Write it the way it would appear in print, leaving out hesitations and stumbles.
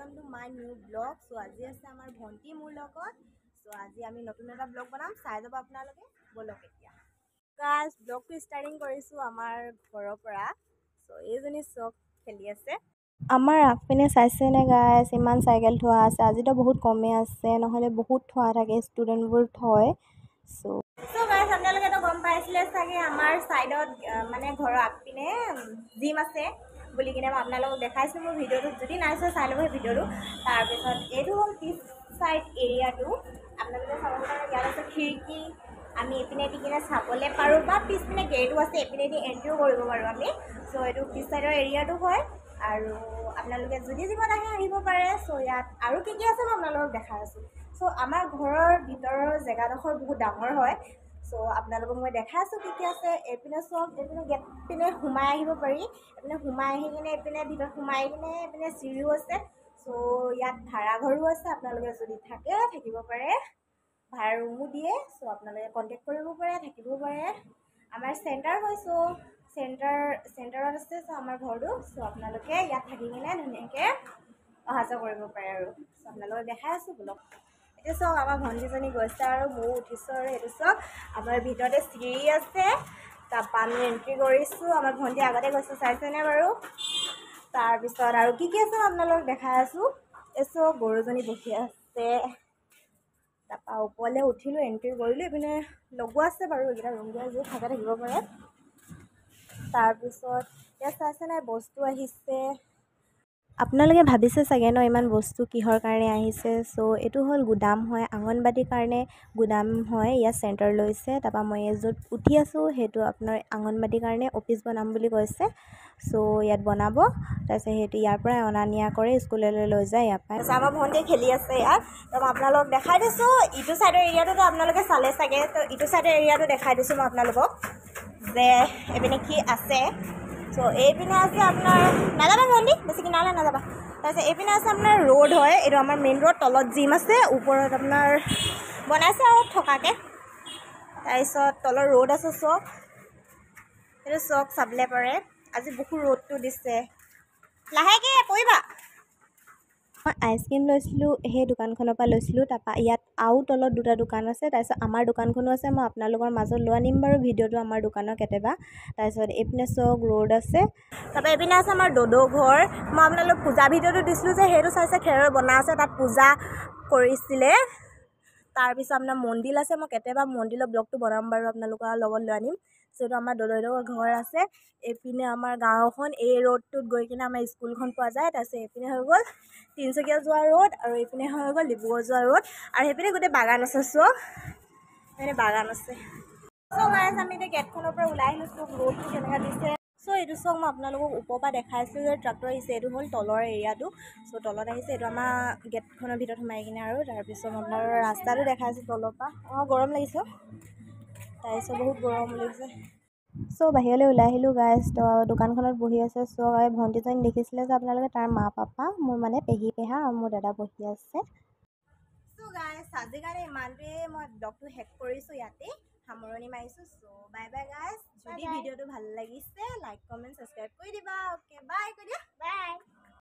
welcome to my new vlog. So আজি আছে আমাৰ ভন্টি মোৰ লগত. So আজি আমি নতুন এটা vlog বনাম, চাই যাব আপোনালোকে বলক এতিয়া। Guys, vlog টো starting কৰিছো আমাৰ ঘৰৰ পৰা. So এইজনী চক খেলি আছে। আমাৰ আগপিনে চাইছে নে গাইছ, ইমান চাইকেল থোৱা আছে। আজিতো বহুত কমে আছে, নহলে বহুত থোৱা থাকে, ষ্টুডেণ্টবোৰ থয়। So গাইছ, আপোনালোকেতো গম পাইছিলে চাগে আমাৰ সাইডত মানে ঘৰৰ আগপিনে জিম আছে বুলি কিনে মই আপোনালোকক দেখাইছোঁ মোৰ ভিডিঅ'টো। যদি নাই চোৱা চাই ল'ব সেই ভিডিঅ'টো। তাৰপিছত এইটো হ'ল পিছ চাইড এৰিয়াটো। আপোনালোকে চাব পাৰে ইয়াত আছে খিৰিকী, আমি এইপিনে দি কিনে চাবলৈ পাৰোঁ, বা পিছপিনে গেটো আছে, এইপিনেদি এণ্ট্ৰিও কৰিব পাৰোঁ আমি। চ' এইটো পিছ চাইডৰ এৰিয়াটো হয়। আৰু আপোনালোকে যদি জীৱন আহে আহিব পাৰে। চ' ইয়াত আৰু কি কি আছে মই আপোনালোকক দেখাই আছোঁ। চ' আমাৰ ঘৰৰ ভিতৰৰ জেগাডোখৰ বহুত ডাঙৰ হয়। চ' আপোনালোকক মই দেখাই আছোঁ কি কি আছে। এইপিনে চব, এইপিনে গেট পিনে সোমাই আহিব পাৰি। এইপিনে সোমাই আহি কিনে এইপিনে ভিতৰত সোমাই কিনে এইপিনে চিৰিও আছে। চ' ইয়াত ভাড়াঘৰো আছে, আপোনালোকে যদি থাকে থাকিব পাৰে। ভাড়া ৰুমো দিয়ে। চ' আপোনালোকে কণ্টেক্ট কৰিব পাৰে, থাকিব পাৰে। আমাৰ চেণ্টাৰ হয়, চ' চেণ্টাৰত আছে চ' আমাৰ ঘৰটো। চ' আপোনালোকে ইয়াত থাকি কিনে ধুনীয়াকৈ অহা যোৱা কৰিব পাৰে আৰু। চ' আপোনালোকক দেখাই আছোঁ বোলক। এতিয়া চাওক, আমাৰ ভণ্টিজনী গৈছে আৰু ময়ো উঠিছোঁ। আৰু এইটো চাওক, আমাৰ ভিতৰতে চিৰি আছে। তাৰপৰা আমি এণ্ট্ৰি কৰিছোঁ। আমাৰ ভণ্টি আগতে গৈছে, চাইছেনে বাৰু? তাৰপিছত আৰু কি কি আছে মই আপোনালোকক দেখাই আছোঁ। এই চাওক, গৰুজনী বহি আছে। তাৰপৰা ওপৰলৈ উঠিলোঁ, এণ্ট্ৰি কৰিলোঁ। এইপিনে লগোৱা আছে বাৰু, এইকেইটা ৰুম দিয়া যি থাকে থাকিব পাৰে। তাৰপিছত ইয়াত চাইছে নাই বস্তু আহিছে। আপোনালোকে ভাবিছে চাগে ন ইমান বস্তু কিহৰ কাৰণে আহিছে। চ' এইটো হ'ল গুদাম হয়, অংগনবাদীৰ কাৰণে গুদাম হয়। ইয়াত চেণ্টাৰ লৈছে। তাৰপৰা মই য'ত উঠি আছোঁ সেইটো আপোনাৰ অংগনবাদীৰ কাৰণে অফিচ বনাম বুলি কৈছে। চ' ইয়াত বনাব। তাৰপিছত সেইটো ইয়াৰ পৰাই অনা নিয়া কৰে, স্কুললৈ লৈ যায় ইয়াৰ পৰাই। তাৰপিছত আমাৰ ভণ্টিয়ে খেলি আছে ইয়াত। তো মই আপোনালোকক দেখাই দিছোঁ। ইটো চাইডৰ এৰিয়াটোতো আপোনালোকে চালে চাগে। তো ইটো চাইডৰ এৰিয়াটো দেখাই দিছোঁ মই আপোনালোকক যে এইপিনে কি আছে। চ' এইপিনে আছে আপোনাৰ, নাযাবা ভণ্টি, বেছি কিনাৰলৈ নাযাবা। তাৰপিছত এইপিনে আছে আপোনাৰ ৰোড হয়, এইটো আমাৰ মেইন ৰোড। তলত জিম আছে, ওপৰত আপোনাৰ বনাইছে আৰু থকাকৈ। তাৰপিছত তলৰ ৰোড আছে চক, সেইটো চক চাবলৈ পাৰে। আজি বহুত ৰ'দটো দিছে, লাহেকৈ পৰিবা। মই আইচক্ৰীম লৈছিলোঁ, সেই দোকানখনৰ পৰা লৈছিলোঁ। তাৰপৰা ইয়াত আৰু তলত দুটা দোকান আছে। তাৰপিছত আমাৰ দোকানখনো আছে, মই আপোনালোকৰ মাজত লৈ আনিম বাৰু ভিডিঅ'টো আমাৰ দোকানৰ কেতিয়াবা। তাৰপিছত এইপিনে চক ৰোড আছে। তাৰপৰা এইপিনে আছে আমাৰ দদৌ ঘৰ। মই আপোনালোক পূজা ভিডিঅ'টো দিছিলোঁ যে, সেইটো চাইছে, খেৰৰ বনাই আছে, তাত পূজা কৰিছিলে। তাৰপিছত আপোনাৰ মন্দিৰ আছে, মই কেতিয়াবা মন্দিৰৰ ব্লগটো বনাম বাৰু, আপোনালোকৰ লগত লৈ আনিম। যিহেতু আমাৰ দদৌৰ ঘৰ আছে। এইপিনে আমাৰ গাঁওখন, এই ৰোডটোত গৈ কিনে আমাৰ স্কুলখন পোৱা যায়। তাৰপিছত এইপিনে হৈ গ'ল তিনিচুকীয়া যোৱা ৰোড, আৰু এইপিনে হৈ গ'ল ডিব্ৰুগড় যোৱা ৰোড। আৰু সেইপিনে গোটেই বাগান আছে। চ' সেইপিনে বাগান আছে। চ' গাইজ, আমি এতিয়া গেটখনৰ পৰা ওলাই আহিলোঁ। চ' ৰোডটো কেনেকৈ দিছে। চ' এইটো চাওক, মই আপোনালোকক ওপৰৰ পৰা দেখাইছোঁ যে ট্ৰাক্টৰ আহিছে। এইটো হ'ল তলৰ এৰিয়াটো। চ' তলত আহিছে, এইটো আমাৰ গেটখনৰ ভিতৰত সোমাই কিনে। আৰু তাৰপিছত আপোনাৰ ৰাস্তাটো দেখাইছোঁ তলৰ পৰা। গৰম লাগিছে, তাৰপিছত বহুত গৰম লাগিছে। চ' বাহিৰলৈ ওলাই আহিলোঁ গাইজ। তো দোকানখনত বহি আছে। চ' ভণ্টিজনী দেখিছিলে যে আপোনালোকে, তাৰ মা পাপা, মোৰ মানে পেহী পেহা আৰু মোৰ দাদা বহি আছে। চ' গাইজ, আজিৰ কাৰণে ইমানটোৱে মই ব্লগটো শেষ কৰিছোঁ, ইয়াতে সামৰণি মাৰিছোঁ। চ' বাই বাই গাইজ। যদি ভিডিঅ'টো ভাল লাগিছে লাইক কমেণ্ট ছাবস্ক্ৰাইব কৰি দিবা। অ'কে, বাই কৈ দিয়া। বাই।